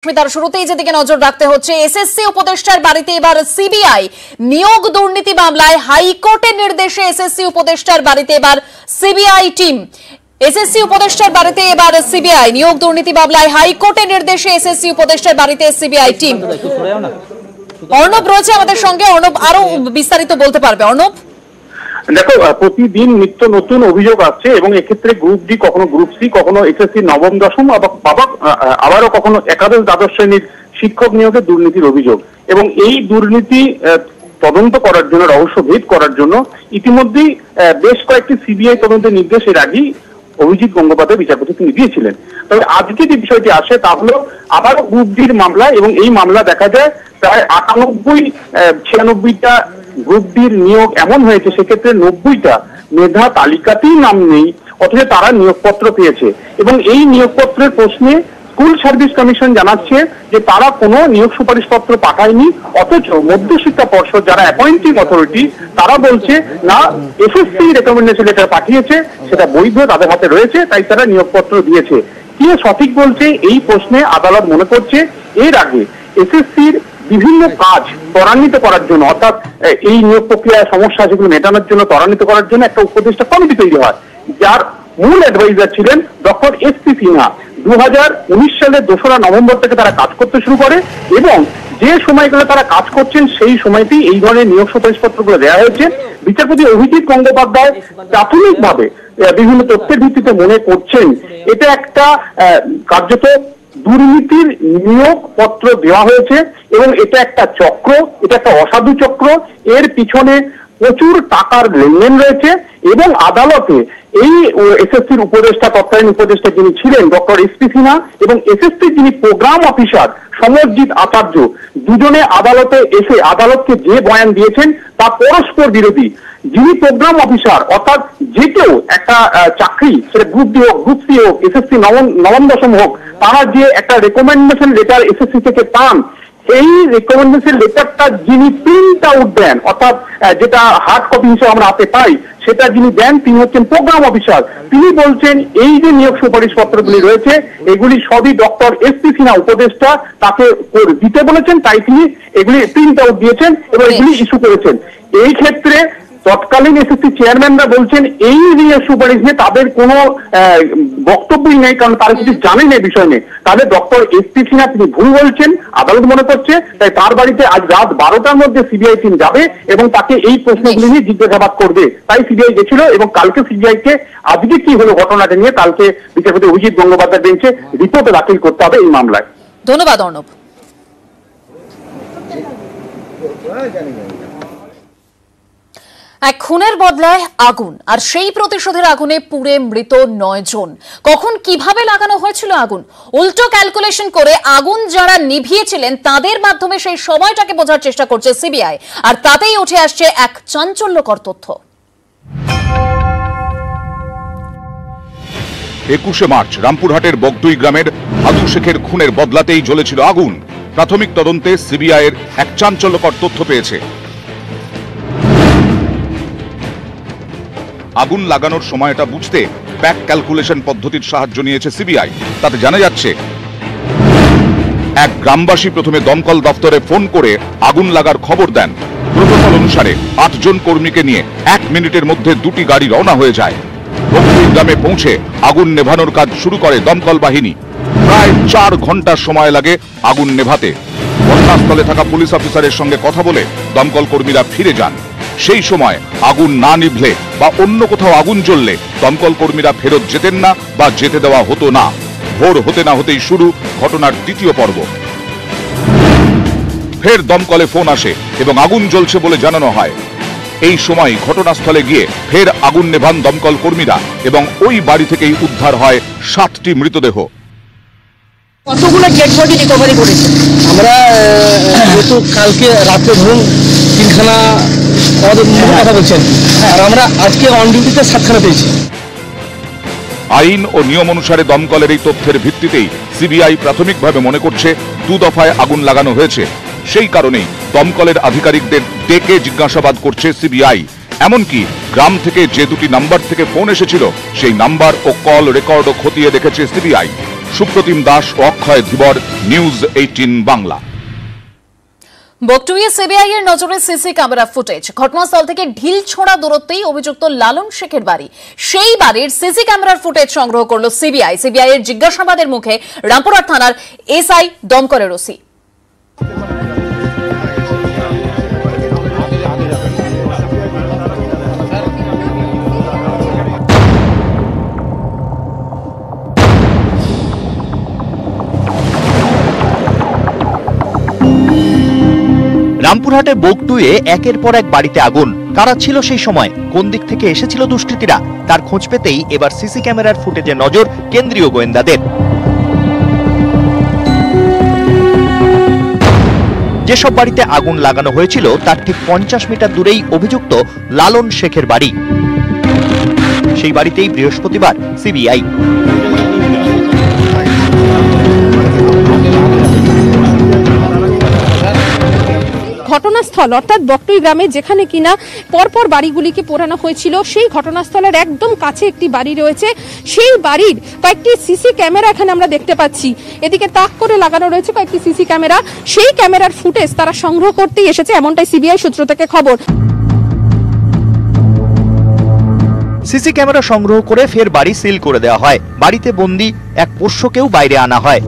তার শুরুতেই যেদিকে নজর রাখতে হচ্ছে, এসএসসি উপদেষ্টার বাড়িতে এবার সিবিআই নিয়োগ দুর্নীতি মামলায় হাইকোর্টের নির্দেশে এসএসসি উপদেষ্টার বাড়িতে এবার সিবিআই টিম। এসএসসি উপদেষ্টার বাড়িতে এবার সিবিআই নিয়োগ দুর্নীতি মামলায় হাইকোর্টের নির্দেশে এসএসসি উপদেষ্টার বাড়িতে সিবিআই টিম। অর্ণব রয়েছে আমাদের সঙ্গে, অর্ণব আরো বিস্তারিত বলতে পারবে। অর্ণব, দেখো, প্রতিদিন নিত্য নতুন অভিযোগ আসছে এবং এক্ষেত্রে গ্রুপ ডি, কখনো গ্রুপ সি, কখনো এসএসসি নবম দশম, আবারও কখনো একাদশ দ্বাদশ শ্রেণীর শিক্ষক নিয়োগের দুর্নীতির অভিযোগ। এবং এই দুর্নীতি তদন্ত করার জন্য, রহস্যভেদ করার জন্য ইতিমধ্যেই বেশ কয়েকটি সিবিআই তদন্তের নির্দেশ এর আগেই অভিজিৎ গঙ্গোপাধ্যায় বিচারপতি তিনি দিয়েছিলেন। তবে আজকে যে বিষয়টি আসে তা হলো আবারও গ্রুপ ডির মামলা, এবং এই মামলা দেখা যায় প্রায় 96টা গ্রুপ ডির নিয়োগ এমন হয়েছে সেক্ষেত্রে 90টা মেধা তালিকাতেই নাম নেই, অথচ তারা নিয়োগপত্র পেয়েছে। এবং এই নিয়োগপত্রের প্রশ্নে স্কুল সার্ভিস কমিশন জানাচ্ছে যে তারা কোনো নিয়োগ সুপারিশপত্র পাঠায়নি, অথচ মধ্যশিক্ষা পর্ষদ যারা অ্যাপয়েন্টিং অথরিটি তারা বলছে না, এসএসসি রেকমেন্ডেশন লেটার পাঠিয়েছে, সেটা বৈধ, তাদের হাতে রয়েছে, তাই তারা নিয়োগপত্র দিয়েছে। কে সঠিক বলছে এই প্রশ্নে আদালত মনে করছে এর আগে এসএসসির বিভিন্ন কাজ ত্বরান্বিত করার জন্য, অর্থাৎ এই নিয়োগ প্রক্রিয়ার সমস্যা যেগুলো মেটানোর জন্য, ত্বরান্বিত করার জন্য একটা উপদেষ্টা কমিটি তৈরি হয়, যার মূল অ্যাডভাইজার ছিলেন ডক্টর এস.পি. সিনহা। 2019 সালের 2রা নভেম্বর থেকে তারা কাজ করতে শুরু করে এবং যে সময়গুলো তারা কাজ করছেন সেই সময়তেই এই ধরনের নিয়োগ সুপারিশপত্রগুলো দেওয়া হয়েছে। বিচারপতি অভিজিৎ গঙ্গোপাধ্যায় প্রাথমিকভাবে বিভিন্ন তথ্যের ভিত্তিতে মনে করছেন এটা একটা কার্যত দুর্নীতির নিয়োগপত্র দেওয়া হয়েছে এবং এটা একটা চক্র, এটা একটা অসাধু চক্র, এর পিছনে প্রচুর টাকার লেনদেন রয়েছে। এবং আদালতে এই এসএসসির উপদেষ্টা, তৎকালীন উপদেষ্টা যিনি ছিলেন ডক্টর এস.পি. সিনহা, এবং এসএসসির যিনি প্রোগ্রাম অফিসার সমরজিৎ আচার্য, দুজনে আদালতে এসে আদালতকে যে বয়ান দিয়েছেন তা পরস্পর বিরোধী। যিনি প্রোগ্রাম অফিসার, অর্থাৎ যে কেউ একটা চাকরি, সেটা গ্রুপ ডি হোক, গ্রুপ সি হোক, এসএসসি নবম দশম হোক, তারা যে একটা রেকমেন্ডেশন লেটার এসএসসি থেকে পান, এই রেকমেন্ডেশন লেটারটা যিনি প্রিন্ট আউট দেন, অর্থাৎ যেটা হার্ড কপি হিসেবে আমরা হাতে পাই, সেটা যিনি দেন তিনি হচ্ছেন প্রোগ্রাম অফিসার। তিনি বলছেন এই যে নিয়োগ সুপারিশ পত্রগুলি রয়েছে এগুলি সবই ডক্টর এস.পি. সিনহা উপদেষ্টা তাকে দিতে বলেছেন, তাই তিনি এগুলি প্রিন্ট আউট দিয়েছেন এবং এগুলি ইস্যু করেছেন। এই ক্ষেত্রে তৎকালীন এসএসসি চেয়ারম্যানরা বলছেন এই নিয়োগ সুপারিশ নিয়ে তাদের কোনো বক্তব্যই নেই, কারণ তারা কিছু জানেন এই বিষয় নিয়ে। তাহলে ডক্টর এস.পি. সিনহা তিনি ভুল বলছেন, আদালত মনে করছে, তাই তার বাড়িতে আজ রাত 12টার মধ্যে সিবিআই টিম যাবে এবং তাকে এই প্রশ্নগুলি নিয়ে জিজ্ঞাসাবাদ করবে। তাই সিবিআই গেছিল এবং কালকে সিবিআইকে আজকে কি হলো ঘটনাটা নিয়ে কালকে বিচারপতি অভিজিৎ গঙ্গোপাধ্যায় বেঞ্চে রিপোর্ট দাখিল করতে হবে এই মামলায়। ধন্যবাদ অর্ণব। এক খুনের বদলায় আগুন, আর সেই প্রতিশোধের আগুনে পুড়ে মৃত 9 জন। কখন কিভাবে লাগানো হয়েছিল আগুন, উল্টো ক্যালকুলেশন করে আগুন যারা নিভিয়েছিলেন তাদের মাধ্যমে সেই সময়টাকে বোঝার চেষ্টা করছে সিবিআই, আর তাতেই উঠে আসছে এক চাঞ্চল্যকর তথ্য। 21শে মার্চ রামপুরহাটের বগদুই গ্রামের আদু শেখের খুনের বদলাতেই জ্বলেছিল আগুন। প্রাথমিক তদন্তে সিবিআই এর এক চাঞ্চল্যকর তথ্য পেয়েছে। আগুন লাগানোর সময়টা বুঝতে ব্যাক ক্যালকুলেশন পদ্ধতির সাহায্য নিয়েছে সিবিআই। তাতে জানা যাচ্ছে এক গ্রামবাসী প্রথমে দমকল দপ্তরে ফোন করে আগুন লাগার খবর দেন। প্রোটোকল অনুসারে 8 জন কর্মীকে নিয়ে 1 মিনিটের মধ্যে 2টি গাড়ি রওনা হয়ে যায়। বগদুই গ্রামে পৌঁছে আগুন নেভানোর কাজ শুরু করে দমকল বাহিনী। প্রায় 4 ঘন্টা সময় লাগে আগুন নেভাতে। ঘটনাস্থলে থাকা পুলিশ অফিসারের সঙ্গে কথা বলে দমকল কর্মীরা ফিরে যান। সেই সময় আগুন না নিভলে বা অন্য কোথাও আগুন জ্বললে দমকল কর্মীরা ফেরত যেতেন না বা যেতে দেওয়া হতো না। ভোর হতে না হতেই শুরু ঘটনার দ্বিতীয় পর্ব। ফের দমকলে ফোন আসে এবং আগুন জ্বলছে বলে জানানো হয়। এই সময় ঘটনাস্থলে গিয়ে ফের আগুন নেভান দমকল কর্মীরা এবং ওই বাড়ি থেকেই উদ্ধার হয় 7টি মৃতদেহ। কতগুলো ডেড বডি রিকভারি করেছে? আমরা যেহেতু কালকে রাতে ধরুন 3খানা আমাদের কথা বলছেন, আর আমরা আজকে অন ডিউটিতে 7খানা পেয়েছি। আইন ও নিয়ম অনুসারে দমকলের এই তথ্যের ভিত্তিতেই সিবিআই প্রাথমিকভাবে মনে করছে 2 দফায় আগুন লাগানো হয়েছে। সেই কারণেই দমকলের আধিকারিকদের ডেকে জিজ্ঞাসাবাদ করছে সিবিআই। এমনকি গ্রাম থেকে যে 2টি নাম্বার থেকে ফোন এসেছিল সেই নাম্বার ও কল রেকর্ডও খতিয়ে দেখেছে সিবিআই। সুপ্রতিম দাস ও অক্ষয় ধীবর, নিউজ 18 বাংলা। বকটুইয়ে সিবিআই এর নজরে সিসি ক্যামেরা ফুটেজ। ঘটনাস্থল থেকে ঢিল ছোড়া দূরত্বেই অভিযুক্ত লালন শেখের বাড়ি। সেই বাড়ির সিসি ক্যামেরার ফুটেজ সংগ্রহ করল সিবিআই। সিবিআই এর জিজ্ঞাসাবাদের মুখে রামপুরহাট থানার এসআই দমকলের ওসি। রামপুরহাটের বকটুইয়ে একের পর এক বাড়িতে আগুন। কারা ছিল সেই সময়, কোন দিক থেকে এসেছিল দুষ্কৃতীরা, তার খোঁজ পেতেই এবার সিসি ক্যামেরার ফুটেজে নজর কেন্দ্রীয় গোয়েন্দাদের। যেসব বাড়িতে আগুন লাগানো হয়েছিল তার ঠিক 50 মিটার দূরেই অভিযুক্ত লালন শেখের বাড়ি। সেই বাড়িতেই বৃহস্পতিবার সিবিআই। ঘটনাস্থল অর্থাৎ বকটুই গ্রামে যেখানে কিনা পরপর বাড়িগুলিকে পোড়ানো হয়েছিল, সেই ঘটনাস্থলের একদম কাছে একটি বাড়ি রয়েছে। সেই বাড়ির কয়েকটি সিসি ক্যামেরা এখানে আমরা দেখতে পাচ্ছি। এদিকে তাক করে লাগানো রয়েছে কয়েকটি সিসি ক্যামেরা। সেই ক্যামেরার ফুটেজ তারা সংগ্রহ করতেই এসেছে, এমনটাই সিবিআই সূত্র থেকে খবর। সিসি ক্যামেরা সংগ্রহ করে ফের বাড়ি সিল করে দেওয়া হয়। বাড়িতে বন্দী এক পোষ্যকেও বাইরে আনা হয়।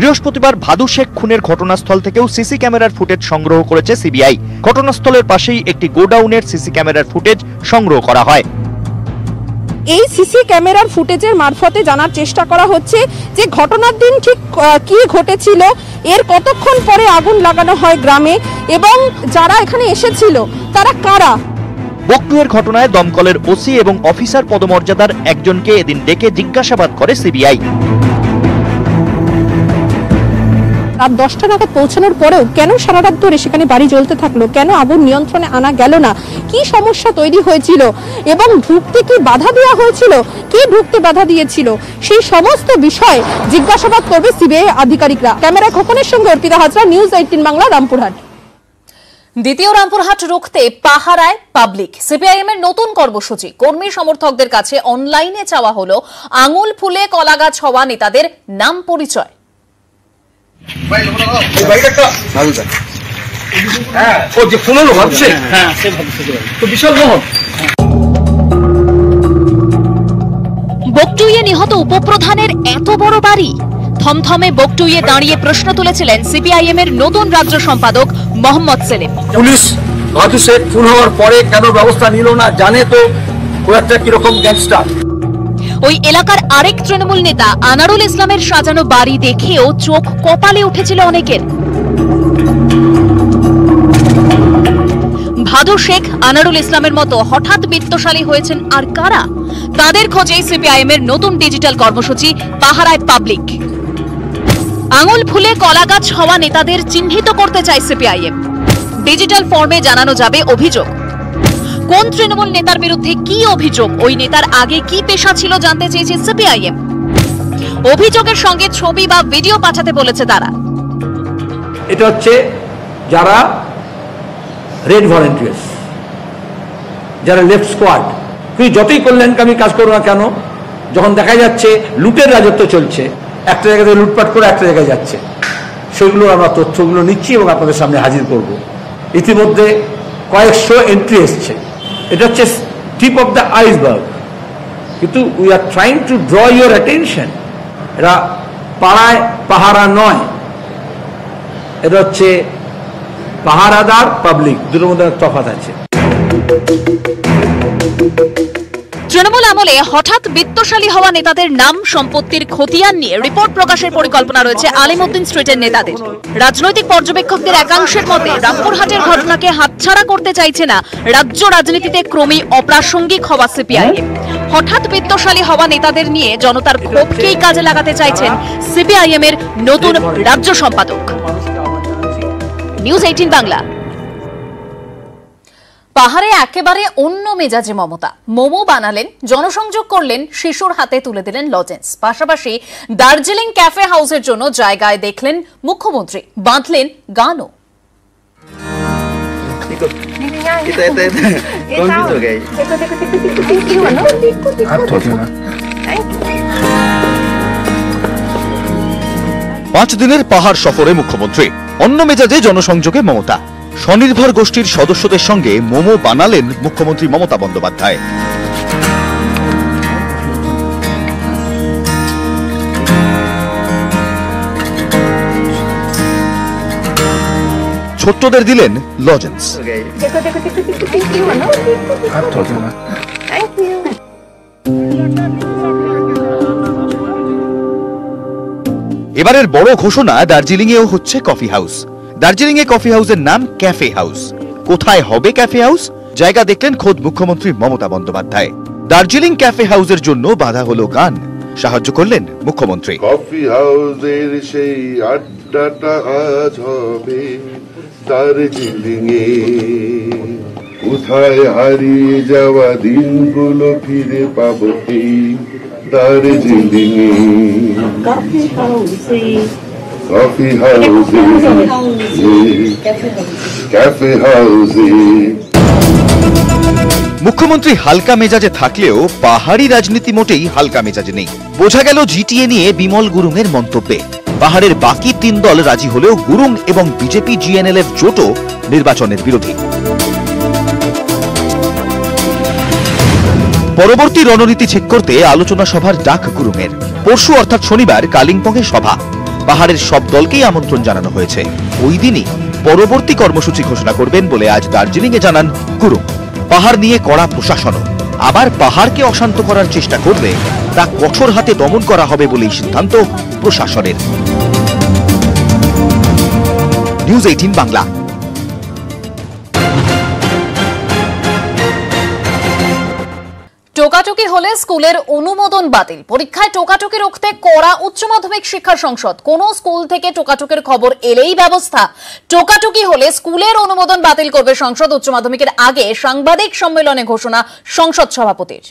বৃহস্পতিবার ভাদু শেখ খুনের ঘটনাস্থল থেকেও সিসি ক্যামেরার ফুটেজ সংগ্রহ করেছে সিবিআই। ঘটনাস্থলের পাশেই একটি গোডাউনের সিসি ক্যামেরার ফুটেজ সংগ্রহ করা হয়। এই সিসি ক্যামেরার ফুটেজের মারফতে জানার চেষ্টা করা হচ্ছে যে ঘটনার দিন ঠিক কি ঘটেছিল, এর কতক্ষণ পরে আগুন লাগানো হয় গ্রামে, এবং যারা এখানে এসেছিল তারা কারা। বকটুইয়ের ঘটনায় দমকলের ওসি এবং অফিসার পদমর্যাদার একজনকে এদিন ডেকে জিজ্ঞাসাবাদ করে সিবিআই। রাত 10টা নাগাদ পৌঁছানোর পরেও কেন সারা রাত ধরে সেখানে বাড়ি জ্বলতে থাকলো, কেন আগুন নিয়ন্ত্রণে আনা গেল না, কি সমস্যা তৈরি হয়েছিল এবং ঢুকতে কি বাধা দেওয়া হয়েছিল, কি ঢুকতে বাধা দিয়েছিল, সেই সমস্ত বিষয় জিজ্ঞাসাবাদ করবে সিবিআই আধিকারিকরা। ক্যামেরা খোকনের সঙ্গে অর্পিতা হাজরা, নিউজ 18 বাংলা, রামপুরহাট। দ্বিতীয় রামপুরহাট রুখতে পাহারায় পাবলিক। সিপিআইএম এর নতুন কর্মসূচি। কর্মী সমর্থকদের কাছে অনলাইনে চাওয়া হলো আঙুল ফুলে কলাগাছ হওয়া নেতাদের নাম পরিচয়। বকটুইয়ে নিহত উপপ্রধানের এত বড় বাড়ি। থমথমে বকটুইয়ে দাঁড়িয়ে প্রশ্ন তুলেছিলেন সিপিআইএম এর নতুন রাজ্য সম্পাদক মোহাম্মদ সেলিম। পুলিশ ভাদু শেখ খুন হওয়ার পরে কেন ব্যবস্থা নিল না, জানে তো ও একটা কিরকম গ্যাংস্টার। ওই এলাকার আরেক তৃণমূল নেতা আনারুল ইসলামের সাজানো বাড়ি দেখেও চোখ কপালে উঠেছিল অনেকের। ভাদু শেখ, আনারুল ইসলামের মতো হঠাৎ বিত্তশালী হয়েছেন আর কারা? তাদের খোঁজে সিপিআইএম এর নতুন ডিজিটাল কর্মসূচি পাহারায় পাবলিক। আঙুল ফুলে কলাগাছ হওয়া নেতাদের চিহ্নিত করতে চায় সিপিআইএম। ডিজিটাল ফর্মে জানানো যাবে অভিযোগ। কোন তৃণমূল নেতার বিরুদ্ধে কি অভিযোগ, ওই নেতার আগে কি পেশা ছিল জানতে চেয়েছে সিপিআইএম। অভিযোগের সঙ্গে ছবি বা ভিডিও পাঠাতে বলেছে তারা। এটা হচ্ছে যারা রেড ভলেন্টিয়ার্স, যারা লেফট স্কোয়াড, তুই যতই কল্যাণকামী কাজ করো না কেন, যখন দেখা যাচ্ছে লুটের রাজত্ব চলছে, একটা জায়গাতে লুটপাট করে একটা জায়গায় যাচ্ছে, সেগুলো আমরা তথ্যগুলো নিচ্ছি এবং আপনাদের সামনে হাজির করব। ইতিমধ্যে কয়েকশো এন্ট্রি এসছে। এটা হচ্ছে টিপ অফ দ্য আইসবার্গ, কিন্তু we are trying to draw your attention. এরা পাড়ায় পাহারা নয়, এটা হচ্ছে পাহারাদার পাবলিক, দুটোর মধ্যে তফাৎ আছে। তৃণমূল আমলে হঠাৎ বিত্তশালী হওয়া নেতাদের নাম, সম্পত্তির খতিয়ান নিয়ে রিপোর্ট প্রকাশের পরিকল্পনা রয়েছে আলিমউদ্দিন স্ট্রিটের নেতাদের। রাজনৈতিক পর্যবেক্ষকদের একাংশের মতে রামপুরহাটের ঘটনাকে হাতছাড়া করতে চাইছে না রাজ্য রাজনীতিতে ক্রমেই অপ্রাসঙ্গিক হওয়া সিপিআইএম। হঠাৎ বিত্তশালী হওয়া নেতাদের নিয়ে জনতার ক্ষোভকেই কাজে লাগাতে চাইছেন সিপিআইএম এর নতুন রাজ্য সম্পাদক। নিউজ 18 বাংলা। পাহাড়ে একেবারে অন্য মেজাজে মমতা। মোমো বানালেন, জনসংযোগ করলেন, শিশুর হাতে তুলে দিলেন লজেন্স। পাশাপাশি দার্জিলিং ক্যাফে হাউসের জন্য জায়গায় দেখলেন মুখ্যমন্ত্রী, বাঁধলেন গানও। 5 দিনের পাহাড় সফরে মুখ্যমন্ত্রী, অন্য মেজাজে জনসংযোগে মমতা। স্বনির্ভর গোষ্ঠীর সদস্যদের সঙ্গে মোমো বানালেন মুখ্যমন্ত্রী মমতা বন্দ্যোপাধ্যায়। ছোট্টদের দিলেন লজেন্স। এবারের বড় ঘোষণা, দার্জিলিং এও হচ্ছে কফি হাউস। দার্জিলিং এ কফি হাউসের নাম ক্যাফে হাউস। কোথায় হবে ক্যাফে হাউস? জায়গা দেখলেন খোদ মুখ্যমন্ত্রী মমতা বন্দ্যোপাধ্যায়। দার্জিলিং ক্যাফে হাউসের জন্য বাধা হলো গান, সাহায্য করলেন মুখ্যমন্ত্রী। কফি হাউসের সেই আড্ডাটা আজ হবে দার্জিলিং এ, কোথায় হারিয়ে যাওয়া দিনগুলো ফিরে পাবো এই দার্জিলিং এ। কফি হাউসে, ক্যাফে হাউসে। মুখ্যমন্ত্রী হালকা মেজাজে থাকলেও পাহাড়ি রাজনীতি মোটেই হালকা মেজাজে নেই। বোঝা গেল জিটিএ নিয়ে বিমল গুরুংয়ের মন্তব্যে। পাহাড়ের বাকি 3 দল রাজি হলেও গুরুং এবং বিজেপি জিএনএলএফ জোটও নির্বাচনের বিরোধী। পরবর্তী রণনীতি ঠিক করতে আলোচনা সভার ডাক গুরুংয়ের। পরশু অর্থাৎ শনিবার কালিম্পংয়ে সভা। পাহাড়ের সব দলকেই আমন্ত্রণ জানানো হয়েছে। ওই দিনই পরবর্তী কর্মসূচি ঘোষণা করবেন বলে আজ দার্জিলিংয়ে জানান গুরুং। পাহাড় নিয়ে কড়া প্রশাসনও। আবার পাহাড়কে অশান্ত করার চেষ্টা করলে তা কঠোর হাতে দমন করা হবে বলেই সিদ্ধান্ত প্রশাসনের। নিউজ 18 বাংলা। টোকাটুকি হলে স্কুলের অনুমোদন বাতিল। পরীক্ষায় টোকাটুকি রুখতে কড়া উচ্চ মাধ্যমিক শিক্ষা সংসদ। কোন স্কুল থেকে টোকাটুকির খবর এলেই ব্যবস্থা। টোকাটুকি হলে স্কুলের অনুমোদন বাতিল করবে সংসদ। উচ্চ মাধ্যমিকের আগে সাংবাদিক সম্মেলনে ঘোষণা সংসদ সভাপতির।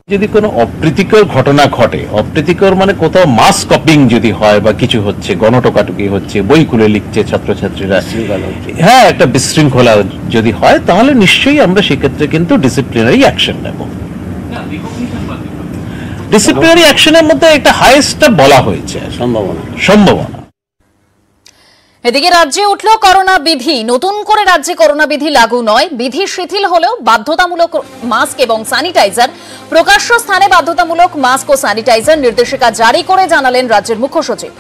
যদি কোনো অপ্রীতিকর ঘটনা ঘটে, অপ্রীতিকর মানে কোথাও মাস কপিং যদি হয় বা কিছু হচ্ছে, গণটোকাটুকি হচ্ছে, বই খুলে লিখছে ছাত্রছাত্রীরা, হ্যাঁ একটা বিশৃঙ্খলা যদি হয়, তাহলে নিশ্চয়ই আমরা সেক্ষেত্রে কিন্তু ডিসিপ্লিনারি অ্যাকশন নেব। ডিসিপ্লিনারি অ্যাকশনের মধ্যে একটা হাইয়েস্টটা বলা হয়েছে সম্ভাবনা। এদিকে রাজ্যে উঠল করোনা বিধি। নতুন করে রাজ্যে করোনা বিধি লাগু নয়, বিধি শিথিল হলেও বাধ্যতামূলক মাস্ক এবং স্যানিটাইজার। প্রকাশ্য স্থানে বাধ্যতামূলক মাস্ক ও স্যানিটাইজার নির্দেশিকা জারি করে জানালেন রাজ্যের মুখ্য সচিব।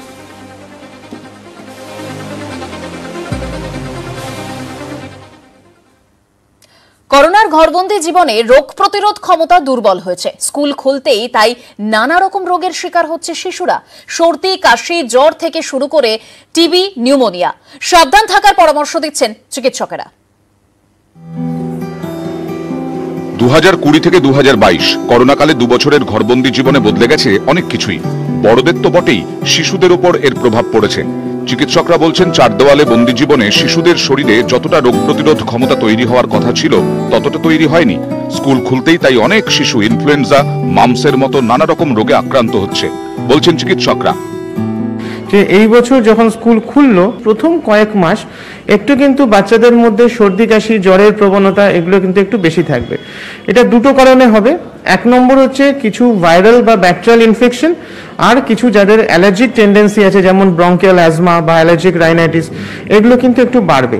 করোনার ঘরবন্দি জীবনে রোগ প্রতিরোধ ক্ষমতা দুর্বল হয়েছে। স্কুল খুলতেই তাই নানা রকম রোগের শিকার হচ্ছে শিশুরা। সর্দি, কাশি, জ্বর থেকে শুরু করে টিবি, নিউমোনিয়া। সাবধান থাকার পরামর্শ দিচ্ছেন চিকিৎসকেরা। 2020 থেকে 2022 করোনাকালে 2 বছরের ঘরবন্দি জীবনে বদলে গেছে অনেক কিছুই। বড়দের তো বটেই, শিশুদের উপর এর প্রভাব পড়েছে। চিকিৎসকরা বলছেন, 4 দেওয়ালে বন্দি জীবনে শিশুদের শরীরে যতটা রোগ প্রতিরোধ ক্ষমতা তৈরি হওয়ার কথা ছিল ততটা তৈরি হয়নি। স্কুল খুলতেই তাই অনেক শিশু ইনফ্লুয়েঞ্জা, মামসের মতো নানা রকম রোগে আক্রান্ত হচ্ছে, বলছেন চিকিৎসকরা। যে এই বছর যখন স্কুল খুললো, প্রথম কয়েক মাস একটু কিন্তু বাচ্চাদের মধ্যে সর্দি, কাশি, জ্বরের প্রবণতা এগুলো কিন্তু একটু বেশি থাকবে। এটা দুটো কারণে হবে। 1 নম্বর হচ্ছে কিছু ভাইরাল বা ব্যাকটেরিয়াল ইনফেকশন, আর কিছু যাদের অ্যালার্জিক টেন্ডেন্সি আছে যেমন ব্রঙ্কিয়াল অ্যাজমা বা অ্যালার্জিক রাইনাইটিস, এগুলো কিন্তু একটু বাড়বে।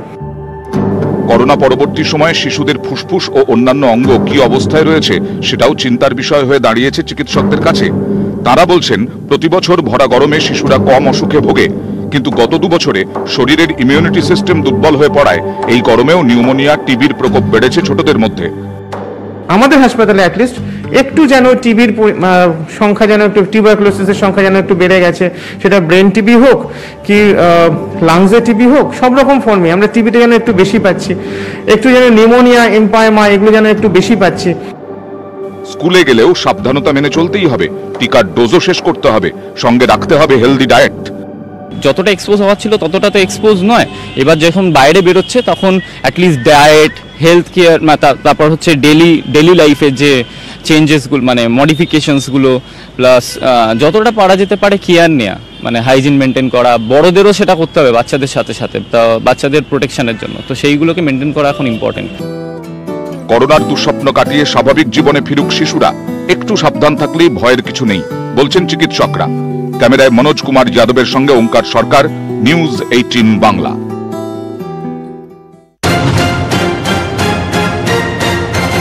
করোনা পরবর্তী সময়ে শিশুদের ফুসফুস ও অন্যান্য অঙ্গ কি অবস্থায় রয়েছে সেটাও চিন্তার বিষয় হয়ে দাঁড়িয়েছে চিকিৎসকদের কাছে। তারা বলছেন, প্রতি বছর ভরা গরমে শিশুরা কম অসুখে ভোগে, কিন্তু গত 2 বছরে শরীরের ইমিউনিটি সিস্টেম দুর্বল হয়ে পড়ায় এই গরমেও নিউমোনিয়া, টিবির প্রকোপ বেড়েছে ছোটদের মধ্যে। আমাদের হাসপাতালে অ্যাটলিস্ট একটু যেন টিবির সংখ্যা, যেন একটু টিউবারকুলোসিসের সংখ্যা যেন একটু বেড়ে গেছে। সেটা ব্রেন টিবি হোক কি লাংসের টিবি হোক, সব রকম ফর্মে আমরা টিবিটা যেন একটু বেশি পাচ্ছি। একটু যেন নিউমোনিয়া, এমপাইমা এগুলো যেন একটু বেশি পাচ্ছি। স্কুলে গেলেও সাবধানতা মেনে চলতেই হবে। টিকার ডোজও শেষ করতে হবে, সঙ্গে রাখতে হবে হেলদি ডায়েট। যতটা এক্সপোজ হওয়ার ছিল ততটা তো এক্সপোজ নয়। এবার যখন বাইরে বেরোচ্ছে তখন অ্যাটলিস্ট ডায়েট, হেলথ কেয়ার, তারপর হচ্ছে ডেলি লাইফের যে চেঞ্জেসগুলো, মানে মডিফিকেশনসগুলো, প্লাস যতটা পারা যেতে পারে কেয়ার নেওয়া, মানে হাইজিন মেনটেন করা। বড়দেরও সেটা করতে হবে বাচ্চাদের সাথে সাথে, বাচ্চাদের প্রোটেকশনের জন্য। তো সেইগুলোকে মেনটেন করা এখন ইম্পর্টেন্ট। করোনার দুঃস্বপ্ন কাটিয়ে স্বাভাবিক জীবনে ফিরুক শিশুরা। একটু সাবধান থাকলেই ভয়ের কিছু নেই, বলছেন চিকিৎসকরা। ক্যামেরায় মনোজ কুমার যাদবের সঙ্গে ওঙ্কার সরকার, নিউজ 18 বাংলা।